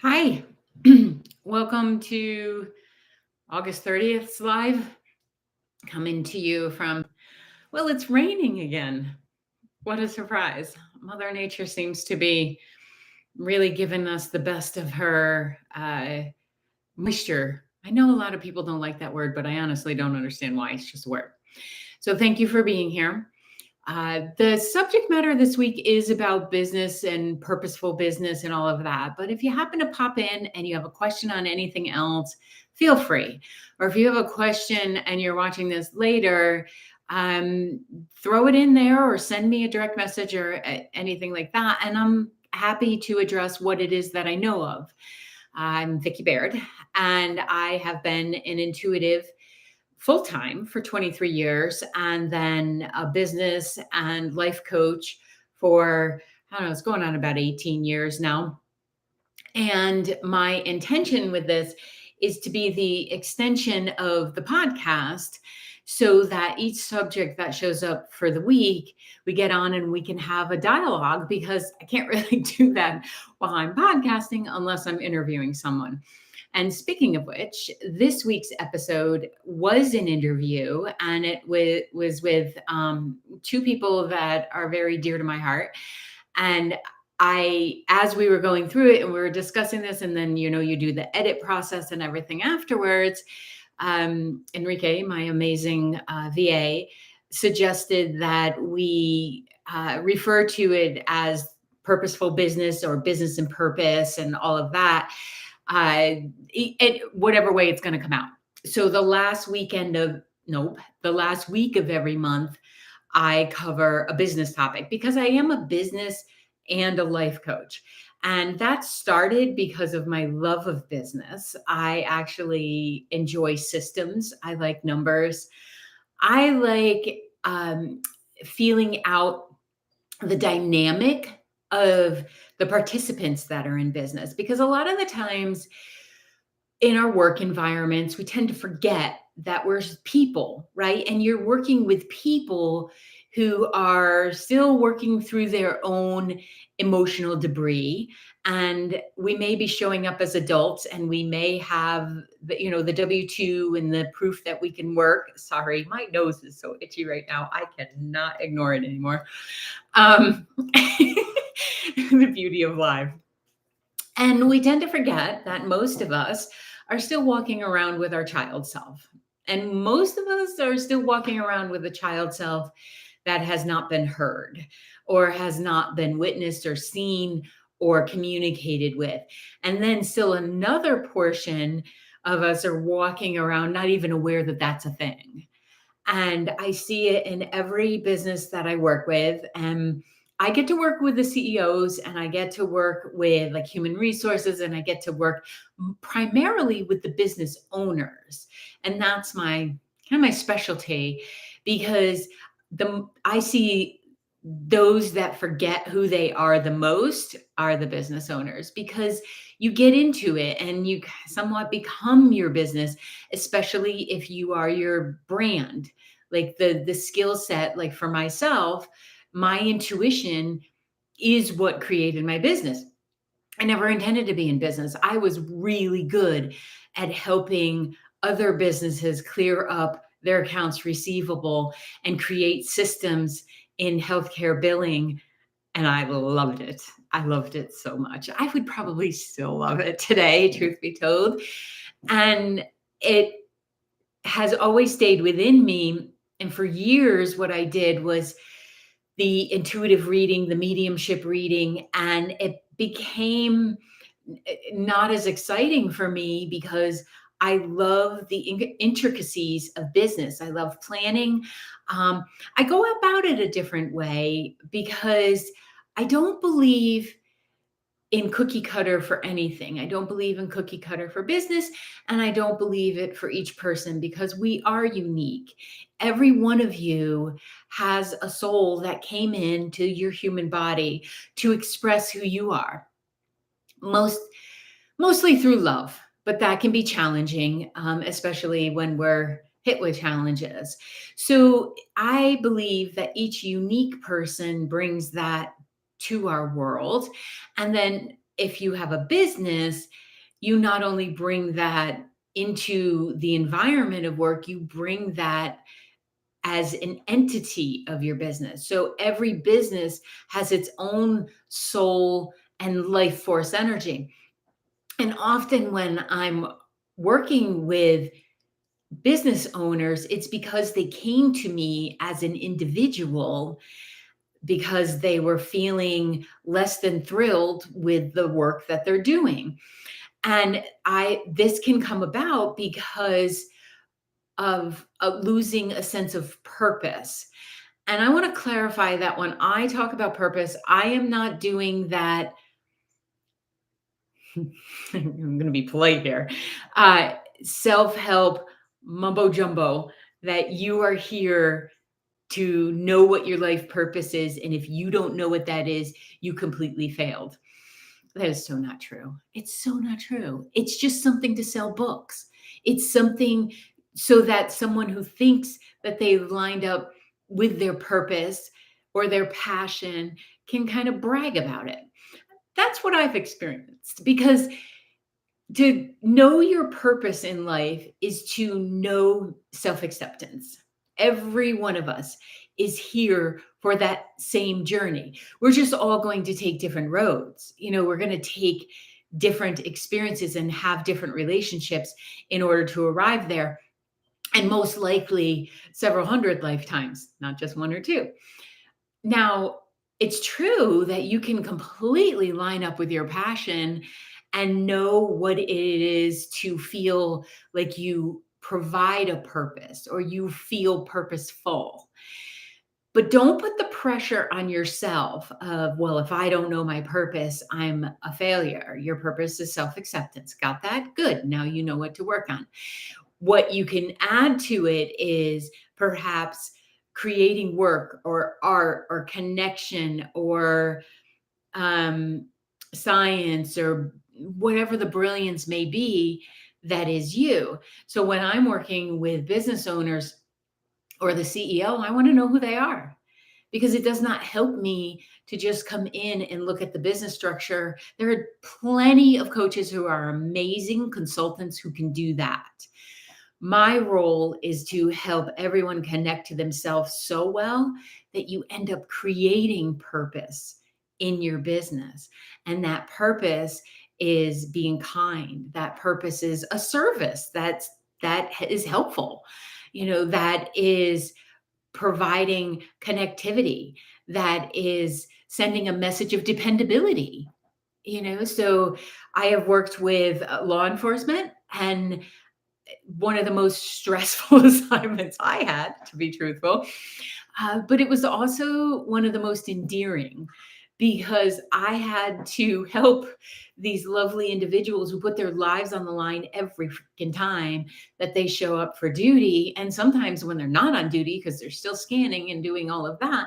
Hi. Welcome to August 30th's live. Coming to you from, well, it's raining again. What a surprise. Mother Nature seems to be really giving us the best of her moisture. I know a lot of people don't like that word, but I honestly don't understand why. It's just a word. So thank you for being here. The subject matter this week is about business and purposeful business and all of that. But if you happen to pop in and you have a question on anything else, feel free. Or if you have a question and you're watching this later, um, throw it in there or send me a direct message or anything like that. And I'm happy to address what it is that I know of. I'm Vicki Baird, and I have been an intuitive full time for 23 years and then a business and life coach for, I don't know, it's going on about 18 years now. And my intention with this is to be the extension of the podcast so that each subject that shows up for the week, we get on and we can have a dialogue because I can't really do that while I'm podcasting unless I'm interviewing someone. And speaking of which, this week's episode was an interview, and it was with two people that are very dear to my heart. And as we were going through it and we were discussing this, and then, you do the edit process and everything afterwards, Enrique, my amazing VA, suggested that we refer to it as purposeful business or business and purpose and all of that, whatever way it's going to come out. So the last week of every month, I cover a business topic because I am a business and a life coach. And that started because of my love of business. I actually enjoy systems. I like numbers. I like feeling out the dynamic of the participants that are in business because a lot of the times in our work environments, we tend to forget that we're people, right? And you're working with people who are still working through their own emotional debris. And we may be showing up as adults and we may have the W-2 and the proof that we can work. Sorry, my nose is so itchy right now. I cannot ignore it anymore. The beauty of life. And we tend to forget that most of us are still walking around with our child self. And most of us are still walking around with a child self that has not been heard or has not been witnessed or seen or communicated with. And then still another portion of us are walking around not even aware that that's a thing. And I see it in every business that I work with. And I get to work with the CEOs and I get to work with like human resources and I get to work primarily with the business owners. And that's my specialty because I see those that forget who they are the most are the business owners because you get into it and you somewhat become your business, especially if you are your brand. Like the skill set, like for myself, my intuition is what created my business. I never intended to be in business. I was really good at helping other businesses clear up their accounts receivable and create systems in healthcare billing. And I loved it. I loved it so much. I would probably still love it today, truth be told. And it has always stayed within me. And for years, what I did was the intuitive reading, the mediumship reading, and it became not as exciting for me because I love the intricacies of business. I love planning. I go about it a different way because I don't believe in cookie cutter for anything. I don't believe in cookie cutter for business, and I don't believe it for each person because we are unique. Every one of you has a soul that came into your human body to express who you are. Mostly through love, but that can be challenging, especially when we're hit with challenges. So I believe that each unique person brings that to our world. And then if you have a business, you not only bring that into the environment of work, you bring that as an entity of your business. So every business has its own soul and life force energy. And often when I'm working with business owners, it's because they came to me as an individual because they were feeling less than thrilled with the work that they're doing. And I this can come about because of losing a sense of purpose. And I want to clarify that when I talk about purpose, I am not doing that. I'm going to be polite here. Uh, Self help mumbo jumbo that you are here to know what your life purpose is. And if you don't know what that is, you completely failed. That is so not true. It's so not true. It's just something to sell books. It's something so that someone who thinks that they've lined up with their purpose or their passion can kind of brag about it. That's what I've experienced because to know your purpose in life is to know self acceptance. Every one of us is here for that same journey. We're just all going to take different roads. We're going to take different experiences and have different relationships in order to arrive there. And most likely several hundred lifetimes, not just one or two. Now, it's true that you can completely line up with your passion and know what it is to feel like you provide a purpose or you feel purposeful. But don't put the pressure on yourself of, well, if I don't know my purpose, I'm a failure. Your purpose is self acceptance. Got that? Good. Now you know what to work on. What you can add to it is perhaps creating work or art or connection or um, science or whatever the brilliance may be that is you. So when I'm working with business owners or the CEO, I want to know who they are because it does not help me to just come in and look at the business structure. There are plenty of coaches who are amazing consultants who can do that. My role is to help everyone connect to themselves so well that you end up creating purpose in your business. And that purpose is being kind. That purpose is a service that is helpful. That is providing connectivity, that is sending a message of dependability. So I have worked with law enforcement, and one of the most stressful assignments I had, to be truthful. But it was also one of the most endearing because I had to help these lovely individuals who put their lives on the line every freaking time that they show up for duty. And sometimes when they're not on duty, because they're still scanning and doing all of that.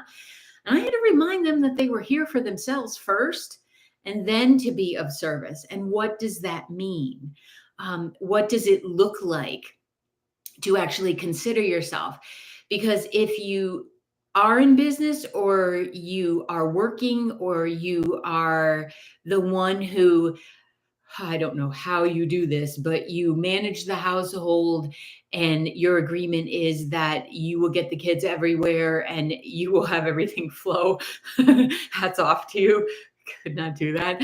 And I had to remind them that they were here for themselves first and then to be of service. And what does that mean? What does it look like to actually consider yourself? Because if you are in business or you are working or you are the one who, I don't know how you do this, but you manage the household and your agreement is that you will get the kids everywhere and you will have everything flow. Hats off to you. Could not do that.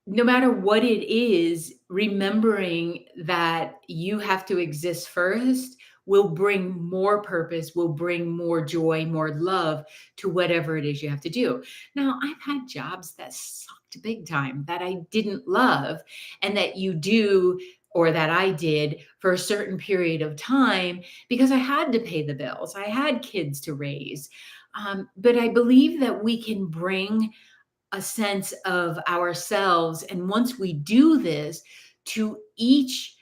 No matter what it is, remembering that you have to exist first will bring more purpose, will bring more joy, more love to whatever it is you have to do. Now, I've had jobs that sucked big time that I didn't love and that you do or that I did for a certain period of time because I had to pay the bills. I had kids to raise. But I believe that we can bring a sense of ourselves. And once we do this, to each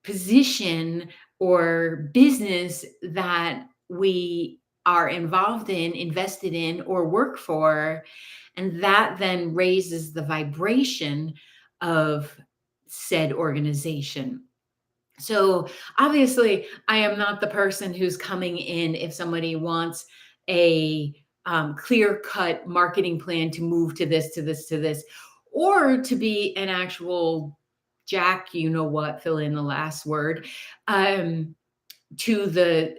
position or business that we are involved in, invested in, or work for, and that then raises the vibration of said organization. So obviously, I am not the person who's coming in if somebody wants a clear cut marketing plan to move to this, to this, to this, or to be an actual Jack, you know what, fill in the last word, um, to the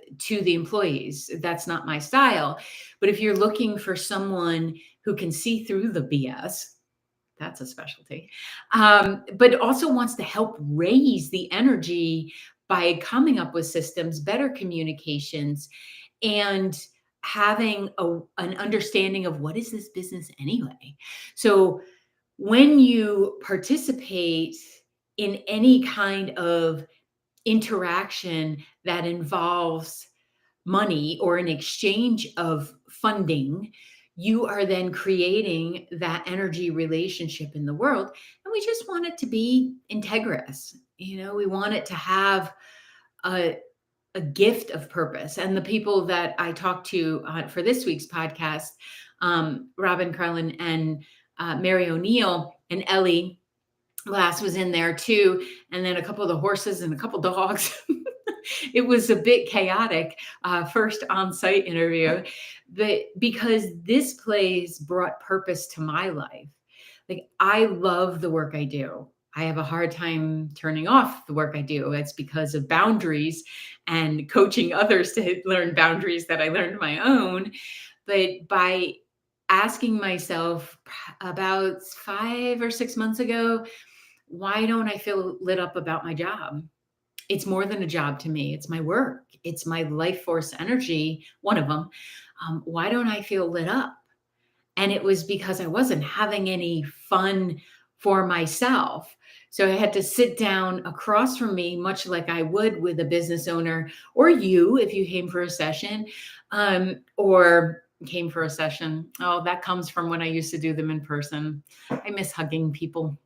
employees. That's not my style. But if you're looking for someone who can see through the BS, that's a specialty. But also wants to help raise the energy by coming up with systems, better communications, and having an understanding of what is this business anyway. So when you participate in any kind of interaction that involves money or an exchange of funding, you are then creating that energy relationship in the world. And we just want it to be integrous. We want it to have a, a gift of purpose. And the people that I talked to for this week's podcast, Robin Carlin and Mary O'Neill and Ellie Glass was in there too. And then a couple of the horses and a couple dogs. It was a bit chaotic, first on-site interview, but because this place brought purpose to my life. Like, I love the work I do. I have a hard time turning off the work I do. It's because of boundaries and coaching others to learn boundaries that I learned my own. But by asking myself about 5 or 6 months ago, why don't I feel lit up about my job? It's more than a job to me. It's my work. It's my life force energy, one of them. Why don't I feel lit up? And it was because I wasn't having any fun for myself. So I had to sit down across from me, much like I would with a business owner, or you, if you came for a session, or came for a session. Oh, that comes from when I used to do them in person. I miss hugging people.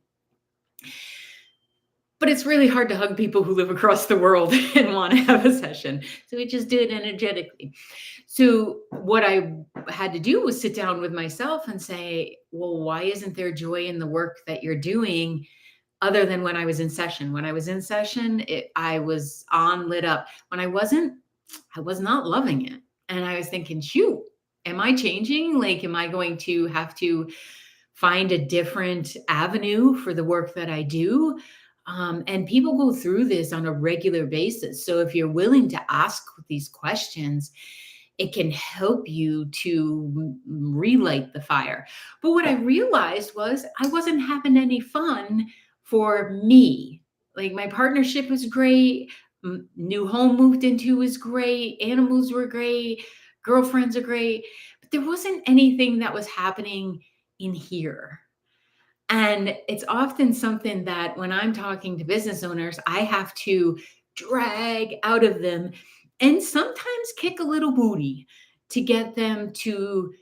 But it's really hard to hug people who live across the world and want to have a session. So we just do it energetically. So what I had to do was sit down with myself and say, well, why isn't there joy in the work that you're doing other than when I was in session? When I was in session, I was on lit up. When I wasn't, I was not loving it. And I was thinking, shoot, am I changing? Like, am I going to have to find a different avenue for the work that I do? And people go through this on a regular basis. So if you're willing to ask these questions, it can help you to relight the fire. But what I realized was I wasn't having any fun for me. Like, my partnership was great. New home moved into was great. Animals were great. Girlfriends are great. But there wasn't anything that was happening in here. And it's often something that when I'm talking to business owners, I have to drag out of them and sometimes kick a little booty to get them to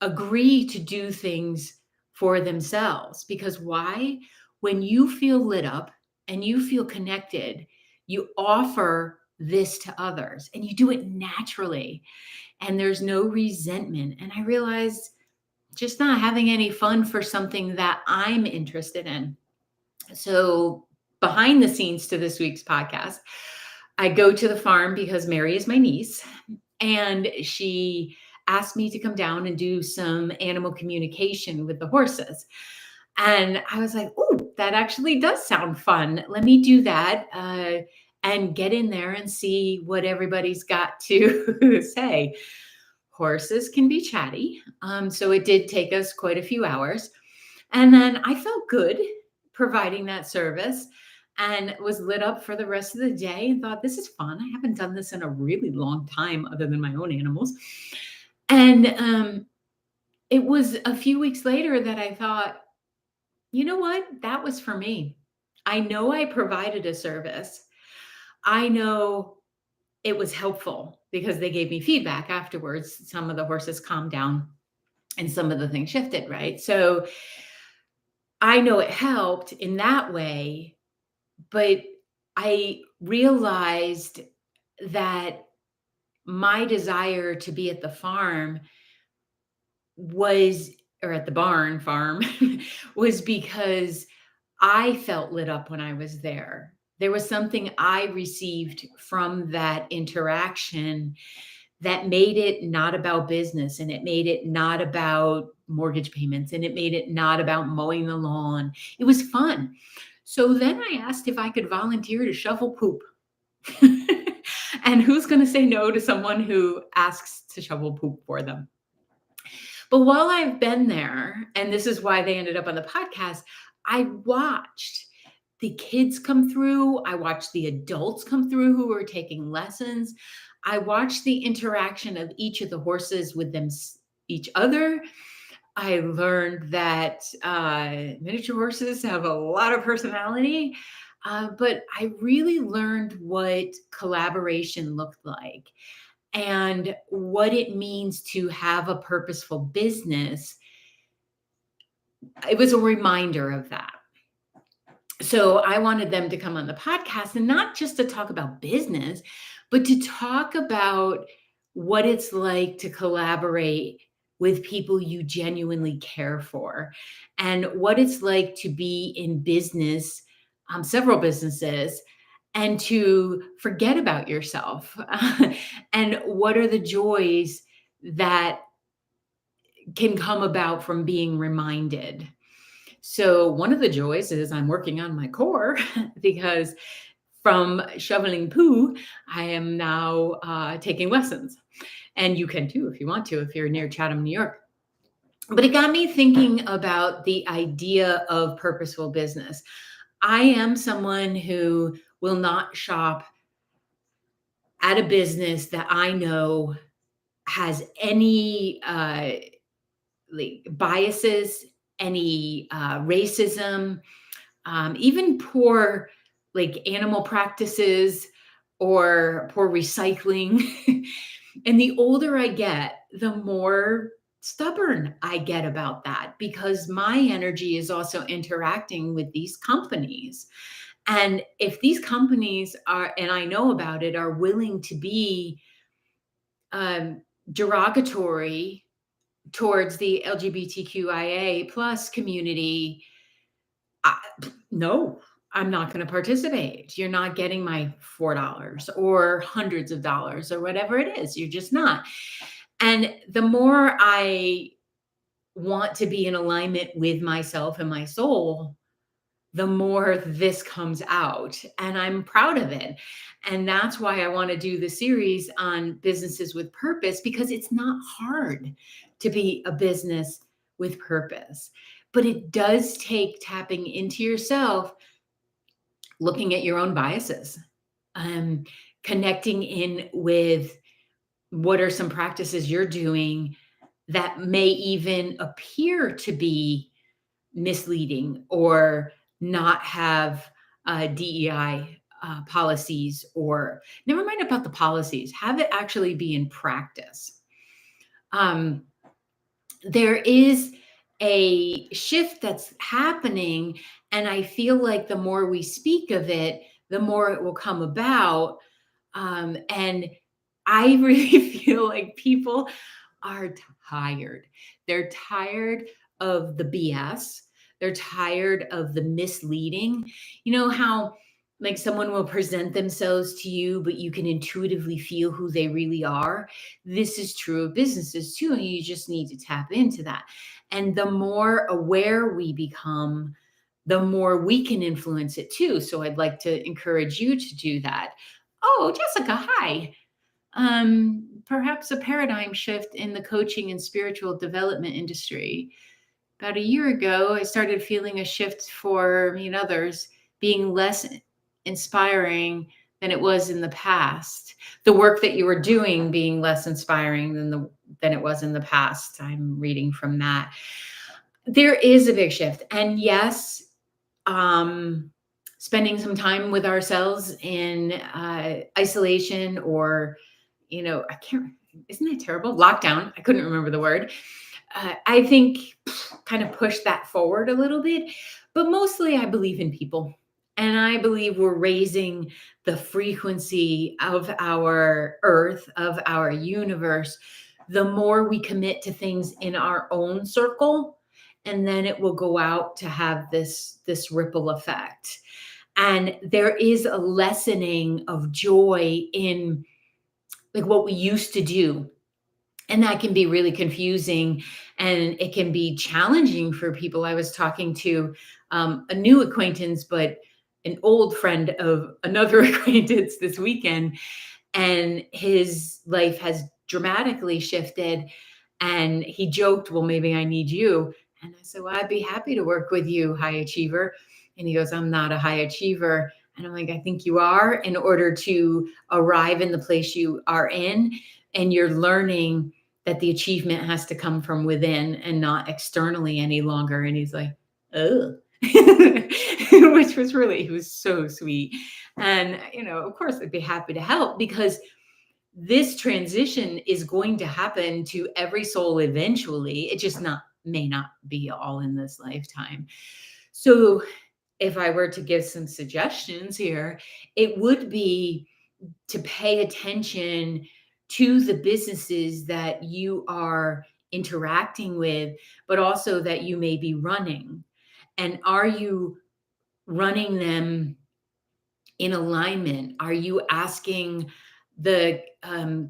agree to do things for themselves. Because why? When you feel lit up and you feel connected, you offer this to others and you do it naturally, and there's no resentment. And I realized just not having any fun for something that I'm interested in. So, behind the scenes to this week's podcast, I go to the farm because Mary is my niece, and she asked me to come down and do some animal communication with the horses. And I was like, oh, that actually does sound fun. Let me do that and get in there and see what everybody's got to say. Horses can be chatty. So it did take us quite a few hours. And then I felt good providing that service and was lit up for the rest of the day and thought, this is fun. I haven't done this in a really long time other than my own animals. And it was a few weeks later that I thought, you know what? That was for me. I know I provided a service. I know it was helpful because they gave me feedback afterwards. Some of the horses calmed down and some of the things shifted, right? So I know it helped in that way, but I realized that my desire to be at the farm was, or at the barn farm, was because I felt lit up when I was there. There was something I received from that interaction that made it not about business, and it made it not about mortgage payments, and it made it not about mowing the lawn. It was fun. So then I asked if I could volunteer to shovel poop. And who's going to say no to someone who asks to shovel poop for them? But while I've been there, and this is why they ended up on the podcast, I watched the kids come through. I watched the adults come through who were taking lessons. I watched the interaction of each of the horses with each other. I learned that miniature horses have a lot of personality, but I really learned what collaboration looked like and what it means to have a purposeful business. It was a reminder of that. So I wanted them to come on the podcast and not just to talk about business, but to talk about what it's like to collaborate with people you genuinely care for, and what it's like to be in business, several businesses, and to forget about yourself. And what are the joys that can come about from being reminded. So one of the joys is I'm working on my core because from shoveling poo, I am now taking lessons. And you can too if you want to, if you're near Chatham, New York. But it got me thinking about the idea of purposeful business. I am someone who will not shop at a business that I know has any like biases, any racism, even poor like animal practices or poor recycling. And the older I get, the more stubborn I get about that because my energy is also interacting with these companies. And if these companies are, and I know about it, are willing to be derogatory towards the LGBTQIA plus community, I, no, I'm not going to participate. You're not getting my $4 or hundreds of dollars or whatever it is. You're just not. And the more I want to be in alignment with myself and my soul, the more this comes out. And I'm proud of it. And that's why I want to do the series on businesses with purpose, because it's not hard to be a business with purpose. But it does take tapping into yourself, looking at your own biases, connecting in with what are some practices you're doing that may even appear to be misleading or not have DEI policies, or never mind about the policies, have it actually be in practice. There is a shift that's happening, and I feel like the more we speak of it, the more it will come about. And I really feel like people are tired. They're tired of the BS. They're tired of the misleading. You know how like someone will present themselves to you, but you can intuitively feel who they really are. This is true of businesses too. And you just need to tap into that. And the more aware we become, the more we can influence it too. So I'd like to encourage you to do that. Oh, Jessica, hi. Perhaps a paradigm shift in the coaching and spiritual development industry. About a year ago, I started feeling a shift for me and others being less inspiring than it was in the past. The work that you were doing being less inspiring than it was in the past. I'm reading from that. There is a big shift. And yes, spending some time with ourselves in isolation, or I can't, isn't that terrible? Lockdown. I couldn't remember the word. I think kind of push that forward a little bit, but mostly I believe in people. And I believe we're raising the frequency of our earth, of our universe, the more we commit to things in our own circle, and then it will go out to have this ripple effect. And there is a lessening of joy in like what we used to do. And that can be really confusing and it can be challenging for people. I was talking to a new acquaintance, but an old friend of another acquaintance this weekend, and his life has dramatically shifted. And he joked, "Well, maybe I need you." And I said, "Well, I'd be happy to work with you, high achiever." And he goes, "I'm not a high achiever." And I'm like, "I think you are, in order to arrive in the place you are in. And you're learning that the achievement has to come from within and not externally any longer." And he's like, "Oh." Which was really, he was so sweet. And, of course, I'd be happy to help, because this transition is going to happen to every soul eventually. It just not may not be all in this lifetime. So if I were to give some suggestions here, it would be to pay attention to the businesses that you are interacting with, but also that you may be running. And are you running them in alignment? Are you asking the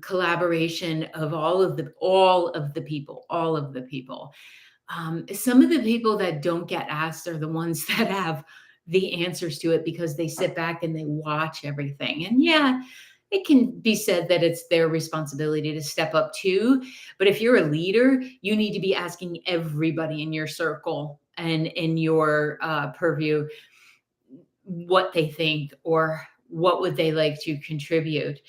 collaboration of all of the people? Some of the people that don't get asked are the ones that have the answers to it, because they sit back and they watch everything. And yeah, it can be said that it's their responsibility to step up too. But if you're a leader, you need to be asking everybody in your circle and in your purview what they think, or what would they like to contribute.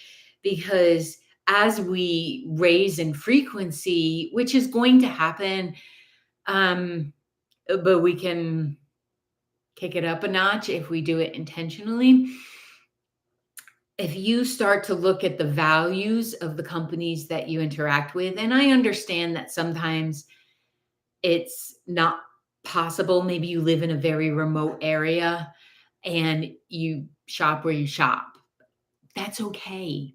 Because as we raise in frequency, which is going to happen, um, but we can kick it up a notch if we do it intentionally. If you start to look at the values of the companies that you interact with, and I understand that sometimes it's not possible. Maybe you live in a very remote area and you shop where you shop. That's okay.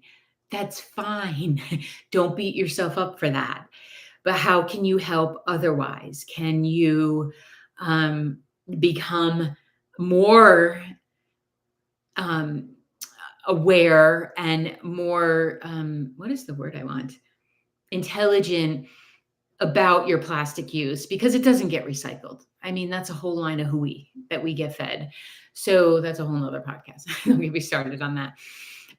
That's fine. Don't beat yourself up for that. But how can you help otherwise? Can you um, become more um, aware and more, what is the word I want? Intelligent about your plastic use, because it doesn't get recycled. I mean, that's a whole line of hooey that we get fed. So that's a whole nother podcast. Don't get me started on that.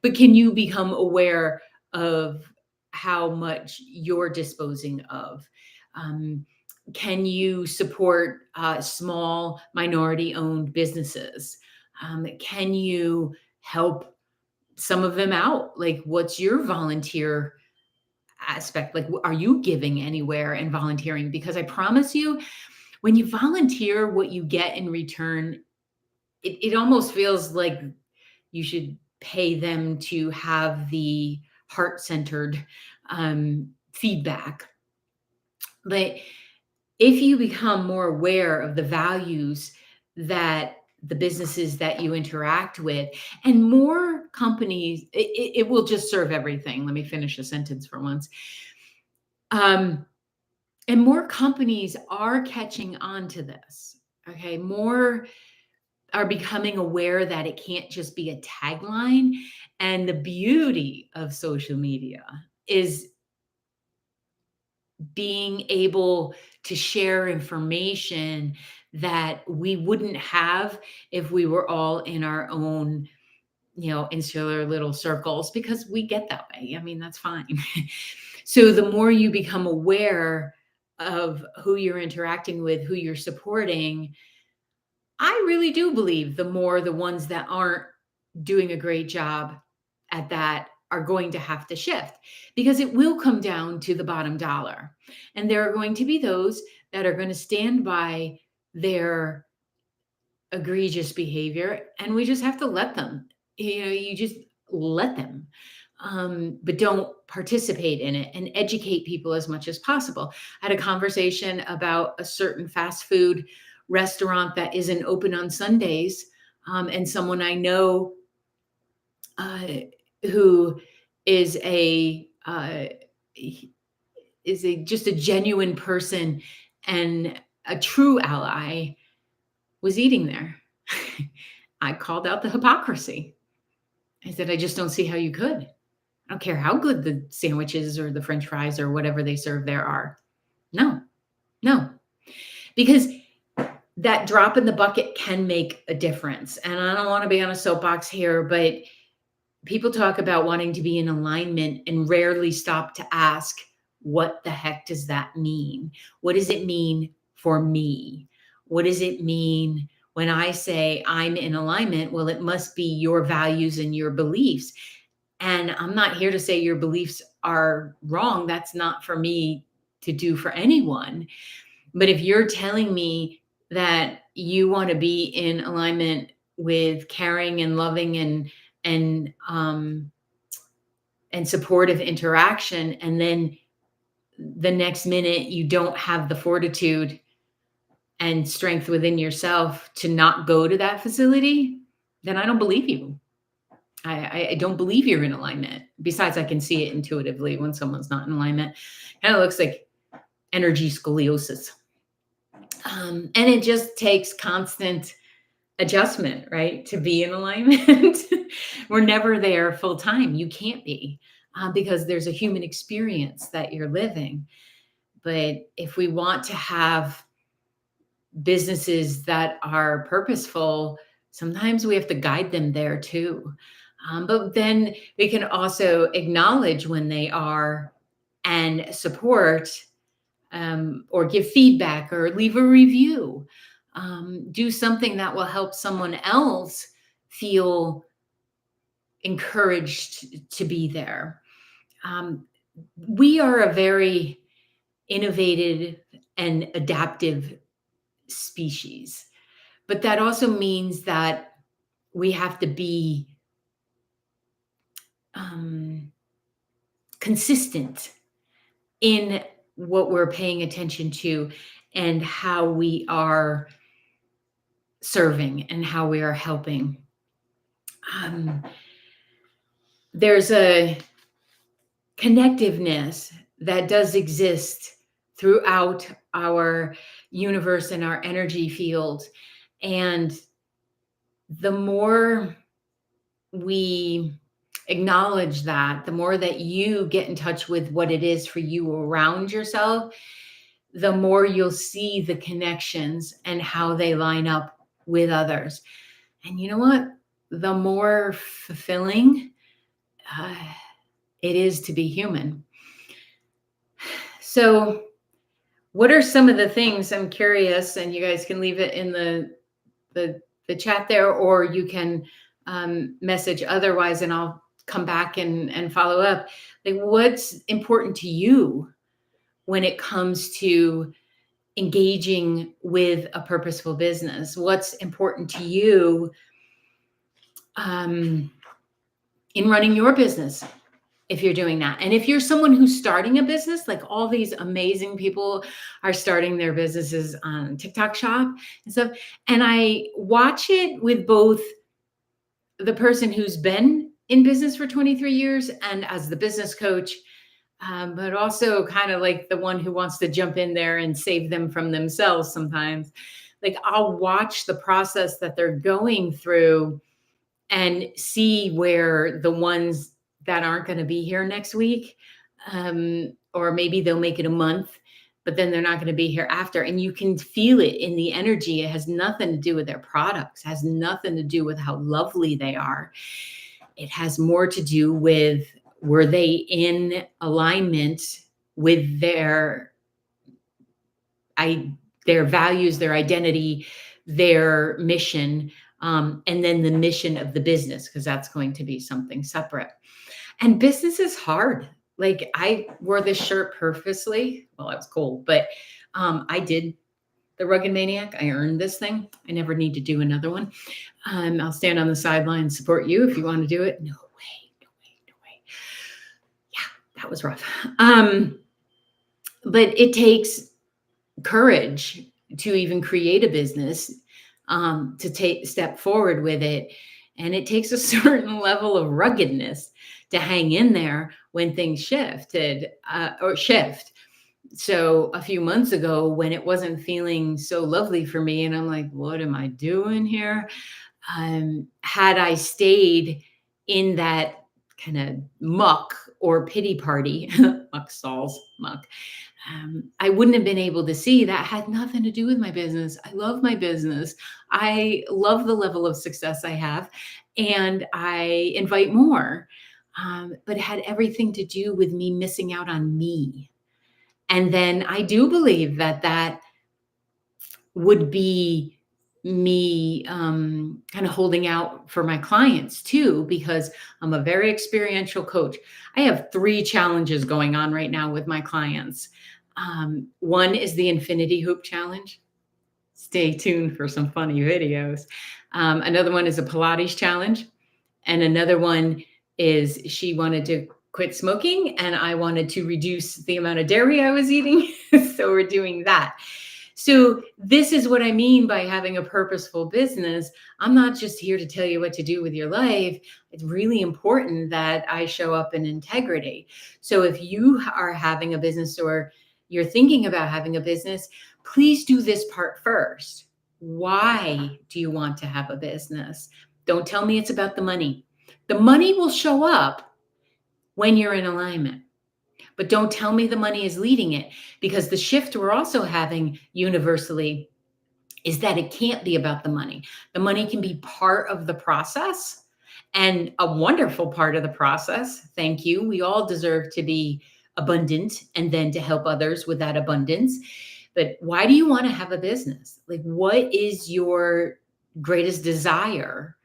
But can you become aware of how much you're disposing of? Um, can you support small minority owned businesses? Can you help some of them out? Like, what's your volunteer aspect? Like, are you giving anywhere and volunteering? Because I promise you, when you volunteer, what you get in return, it almost feels like you should pay them to have the heart-centered feedback. But if you become more aware of the values that the businesses that you interact with, and more companies, it will just serve everything. Let me finish a sentence for once. Um, and more companies are catching on to this. Okay. More are becoming aware that it can't just be a tagline. And the beauty of social media is being able to share information that we wouldn't have if we were all in our own, insular little circles, because we get that way. I mean, that's fine. So the more you become aware of who you're interacting with, who you're supporting, I really do believe the more the ones that aren't doing a great job at that are going to have to shift, because it will come down to the bottom dollar. And there are going to be those that are going to stand by their egregious behavior, and we just have to let them. You just let them. But don't participate in it, and educate people as much as possible. I had a conversation about a certain fast food restaurant that isn't open on Sundays, and someone I know uh, who is just a genuine person and a true ally was eating there. I called out the hypocrisy. I said, I just don't see how you could. I don't care how good the sandwiches or the French fries or whatever they serve there are. No, no, because that drop in the bucket can make a difference. And I don't want to be on a soapbox here, but people talk about wanting to be in alignment and rarely stop to ask, what the heck does that mean? What does it mean for me? What does it mean when I say I'm in alignment? Well, it must be your values and your beliefs. And I'm not here to say your beliefs are wrong. That's not for me to do for anyone. But if you're telling me that you want to be in alignment with caring and loving and and supportive interaction, and then the next minute you don't have the fortitude and strength within yourself to not go to that facility, then I don't believe you. I don't believe you're in alignment. Besides, I can see it intuitively when someone's not in alignment. Kind of looks like energy scoliosis. And it just takes constant adjustment, right? To be in alignment. We're never there full time. You can't be because there's a human experience that you're living. But if we want to have businesses that are purposeful, sometimes we have to guide them there too. But then we can also acknowledge when they are and support or give feedback or leave a review. Do something that will help someone else feel encouraged to be there. Um, we are a very innovative and adaptive species, but that also means that we have to be consistent in what we're paying attention to and how we are serving and how we are helping. There's a connectiveness that does exist throughout our universe and our energy field. And the more we acknowledge that, the more that you get in touch with what it is for you around yourself, the more you'll see the connections and how they line up with others. And you know what? The more fulfilling it is to be human. So, what are some of the things? I'm curious, and you guys can leave it in the chat there, or you can message otherwise, and I'll come back and follow up. Like, what's important to you when it comes to engaging with a purposeful business? What's important to you in running your business, if you're doing that? And if you're someone who's starting a business, like all these amazing people are starting their businesses on TikTok Shop and stuff. And I watch it with both the person who's been in business for 23 years and as the business coach, but also kind of like the one who wants to jump in there and save them from themselves sometimes. Like, I'll watch the process that they're going through and see where the ones that aren't going to be here next week, or maybe they'll make it a month, but then they're not going to be here after. And you can feel it in the energy. It has nothing to do with their products, has nothing to do with how lovely they are. It has more to do with, were they in alignment with their values, their identity, their mission, and then the mission of the business, because that's going to be something separate. And business is hard. Like, I wore this shirt purposely. Well, I was cold, but I did the Rugged Maniac. I earned this thing. I never need to do another one. I'll stand on the sideline and support you if you want to do it. No way, no way, no way. Yeah, that was rough. But it takes courage to even create a business, to step forward with it. And it takes a certain level of ruggedness to hang in there when things shift. So a few months ago, when it wasn't feeling so lovely for me, and I'm like, what am I doing here? Had I stayed in that kind of muck or pity party, muck stalls, muck, I wouldn't have been able to see that had nothing to do with my business. I love my business. I love the level of success I have, and I invite more. But it had everything to do with me missing out on me. And then I do believe that that would be me kind of holding out for my clients too, because I'm a very experiential coach. I have three challenges going on right now with my clients. One is the Infinity Hoop Challenge. Stay tuned for some funny videos. Another one is a Pilates challenge. And another one is she wanted to quit smoking, and I wanted to reduce the amount of dairy I was eating. So we're doing that. So this is what I mean by having a purposeful business. I'm not just here to tell you what to do with your life. It's really important that I show up in integrity. So if you are having a business or you're thinking about having a business, please do this part first. Why do you want to have a business? Don't tell me it's about the money. The money will show up when you're in alignment. But don't tell me the money is leading it, because the shift we're also having universally is that it can't be about the money. The money can be part of the process and a wonderful part of the process. Thank you. We all deserve to be abundant and then to help others with that abundance. But why do you want to have a business? Like, what is your greatest desire?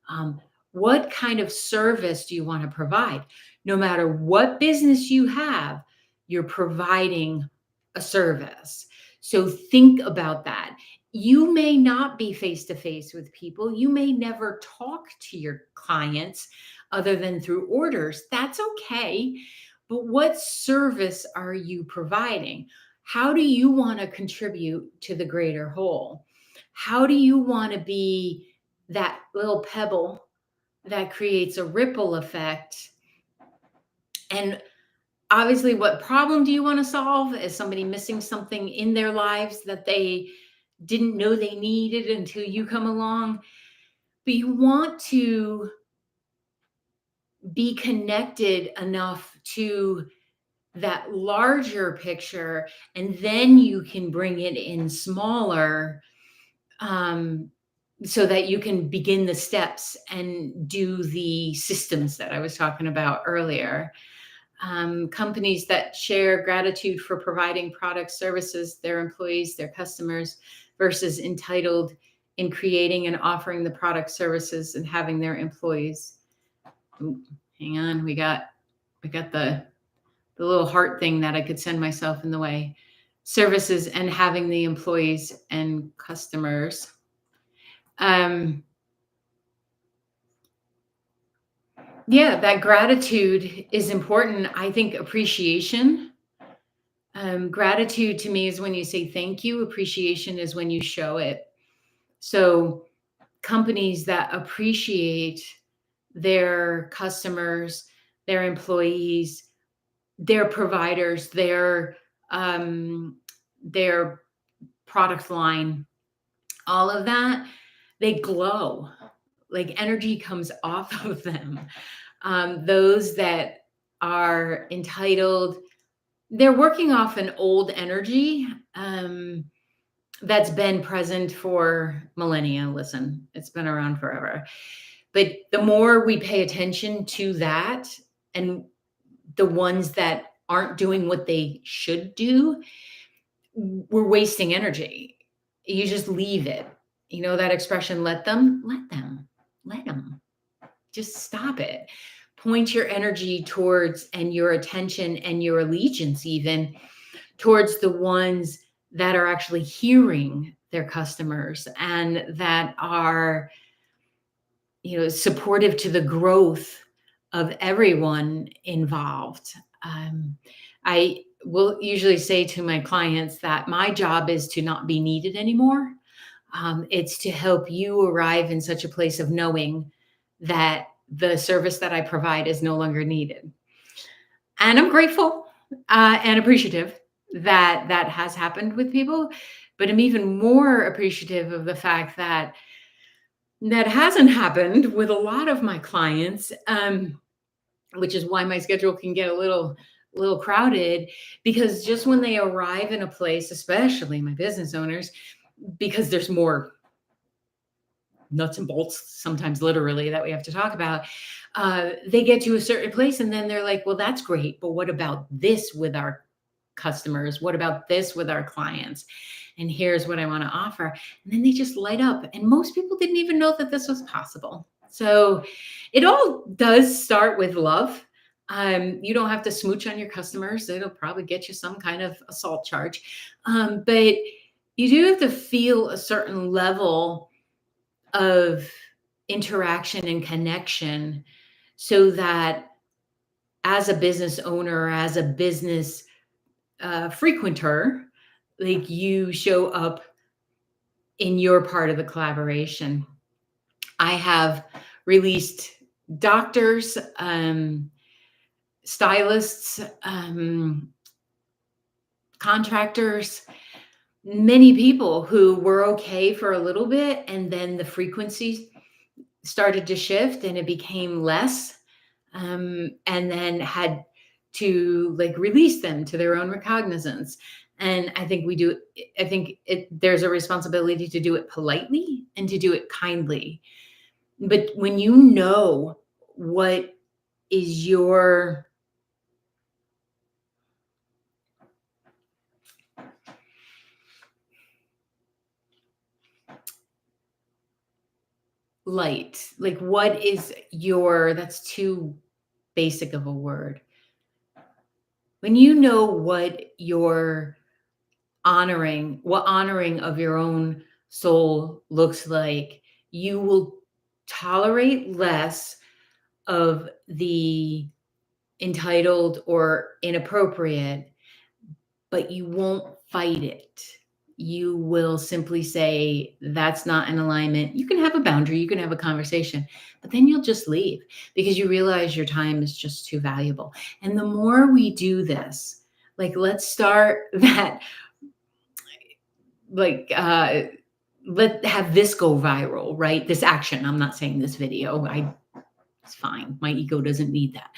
Um, what kind of service do you want to provide? No matter what business you have, you're providing a service. So think about that. You may not be face to face with people. You may never talk to your clients other than through orders. That's okay. But what service are you providing? How do you want to contribute to the greater whole? How do you want to be that little pebble that creates a ripple effect? And obviously, what problem do you want to solve? Is somebody missing something in their lives that they didn't know they needed until you come along? But you want to be connected enough to that larger picture, and then you can bring it in smaller, um, so that you can begin the steps and do the systems that I was talking about earlier. Companies that share gratitude for providing products, services, their employees, their customers, versus entitled in creating and offering the product, services, and having their employees. Ooh, hang on, we got the little heart thing that I could send myself in the way. Services and having the employees and customers. Um, yeah, that gratitude is important. I think appreciation. Gratitude to me is when you say thank you. Appreciation is when you show it. So companies that appreciate their customers, their employees, their providers, their product line, all of that, they glow. Like energy comes off of them. Those that are entitled, they're working off an old energy that's been present for millennia. Listen, it's been around forever. But the more we pay attention to that, and the ones that aren't doing what they should do, we're wasting energy. You just leave it. You know that expression, let them, let them, let them. Just stop it. Point your energy towards, and your attention and your allegiance even towards the ones that are actually hearing their customers and that are, supportive to the growth of everyone involved. I will usually say to my clients that my job is to not be needed anymore. It's to help you arrive in such a place of knowing that the service that I provide is no longer needed. And I'm grateful and appreciative that that has happened with people. But I'm even more appreciative of the fact that that hasn't happened with a lot of my clients. which is why my schedule can get a little crowded, because just when they arrive in a place, especially my business owners, because there's more nuts and bolts, sometimes literally, that we have to talk about. They get to a certain place and then they're like, well, that's great, but what about this with our customers? What about this with our clients? And here's what I want to offer. And then they just light up. And most people didn't even know that this was possible. So it all does start with love. You don't have to smooch on your customers. It'll probably get you some kind of assault charge. But you do have to feel a certain level of interaction and connection, so that as a business owner, as a business frequenter, like, you show up in your part of the collaboration. I have released doctors, stylists, contractors, many people who were okay for a little bit, and then the frequency started to shift and it became less, and then had to, like, release them to their own recognizance. And I think there's a responsibility to do it politely and to do it kindly. But when you know what is your light, like, what is your, that's too basic of a word. When you know what your honoring of your own soul looks like, you will tolerate less of the entitled or inappropriate, but you won't fight it. You will simply say, that's not in alignment. You can have a boundary, you can have a conversation, but then you'll just leave, because you realize your time is just too valuable. And the more we do this, like, let's start that, like, let have this go viral, right? This action. I'm not saying this video. It's fine. My ego doesn't need that.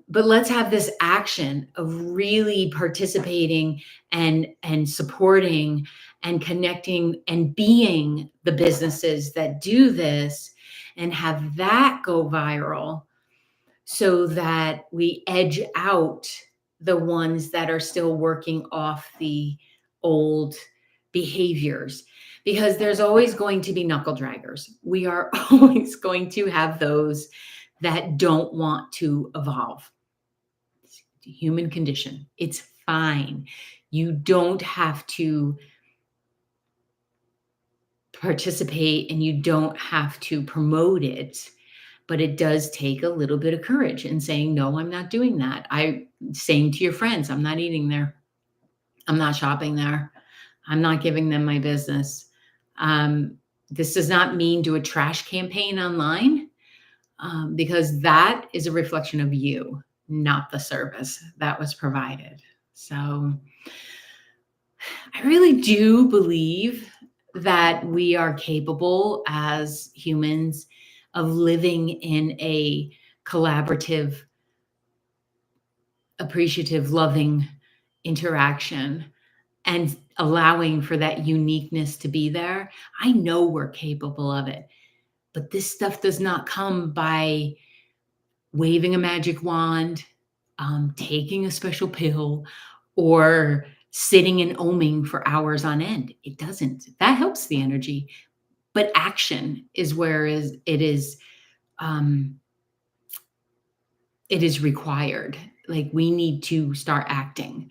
But let's have this action of really participating and supporting and connecting and being the businesses that do this, and have that go viral, so that we edge out the ones that are still working off the old behaviors, because there's always going to be knuckle draggers. We are always going to have those that don't want to evolve. It's the human condition. It's fine. You don't have to participate and you don't have to promote it, but it does take a little bit of courage in saying, no, I'm not doing that. Saying to your friends, I'm not eating there. I'm not shopping there. I'm not giving them my business. This does not mean do a trash campaign online, because that is a reflection of you, not the service that was provided. So I really do believe that we are capable as humans of living in a collaborative, appreciative, loving interaction, and allowing for that uniqueness to be there. I know we're capable of it, but this stuff does not come by waving a magic wand, taking a special pill, or sitting and oming for hours on end. It doesn't. That helps the energy, but action is where it is required. Like, we need to start acting.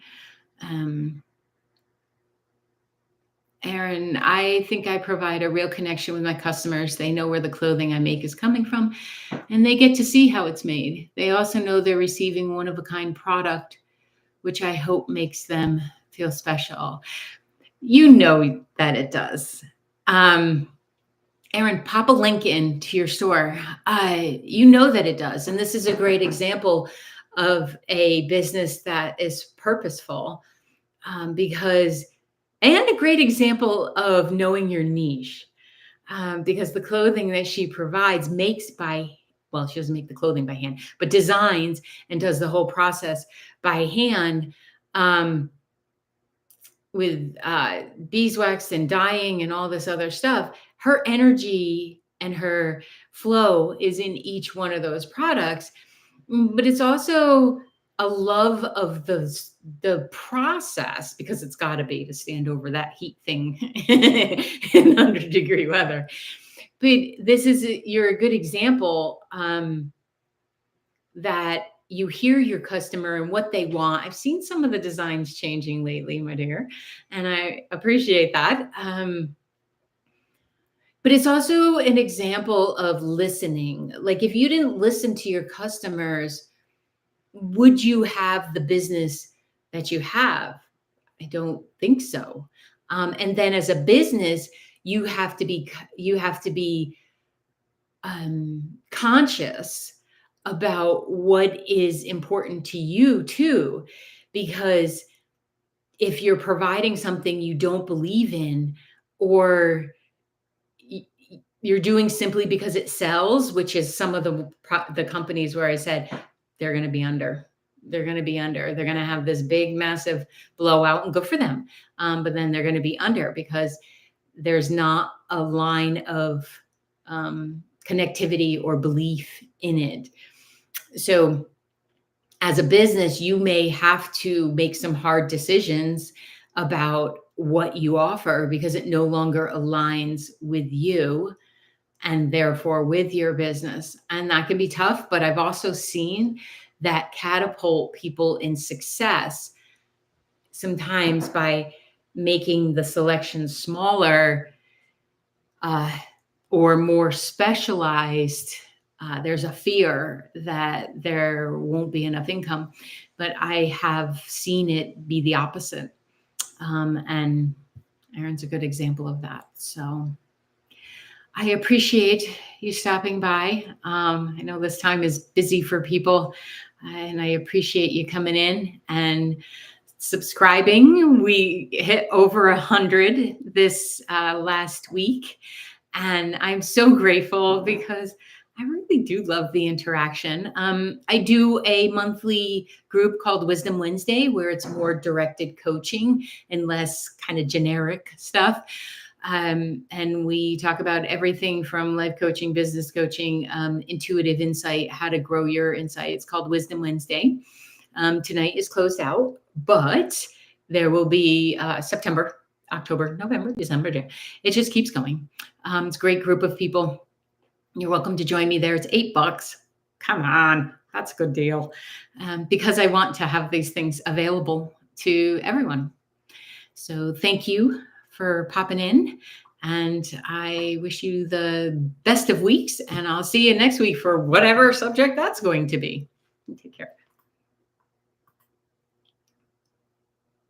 Erin, I think I provide a real connection with my customers. They know where the clothing I make is coming from, and they get to see how it's made. They also know they're receiving one-of-a-kind product, which I hope makes them feel special. You know that it does. Erin, pop a link into your store. You know that it does. And this is a great example of a business that is purposeful, because, and a great example of knowing your niche, because the clothing that she provides makes by well, she doesn't make the clothing by hand, but designs and does the whole process by hand, um, with beeswax and dyeing and all this other stuff. Her energy and her flow is in each one of those products. But it's also a love of the process, because it's got to be to stand over that heat thing in 100-degree weather. But you're a good example, that you hear your customer and what they want. I've seen some of the designs changing lately, my dear, and I appreciate that. But it's also an example of listening. Like, if you didn't listen to your customers, would you have the business that you have? I don't think so. And then as a business, you have to be conscious about what is important to you too, because if you're providing something you don't believe in, or you're doing simply because it sells, which is some of the companies where I said they're going to be under. They're going to be under. They're going to have this big, massive blowout, and good for them. But then they're going to be under because there's not a line of connectivity or belief in it. So as a business, you may have to make some hard decisions about what you offer because it no longer aligns with you and therefore with your business. And that can be tough, but I've also seen that catapult people in success sometimes by making the selection smaller, or more specialized. There's a fear that there won't be enough income, but I have seen it be the opposite. And Erin's a good example of that. So I appreciate you stopping by. I know this time is busy for people, and I appreciate you coming in and subscribing. We hit over 100 this last week, and I'm so grateful because I really do love the interaction. I do a monthly group called Wisdom Wednesday, where it's more directed coaching and less kind of generic stuff. And we talk about everything from life coaching, business coaching, intuitive insight, how to grow your insight. It's called Wisdom Wednesday. Tonight is closed out, but there will be September, October, November, December. It just keeps going. It's a great group of people. You're welcome to join me there. It's $8. Come on, that's a good deal. Because I want to have these things available to everyone. So thank you for popping in, and I wish you the best of weeks, and I'll see you next week for whatever subject that's going to be. Take care.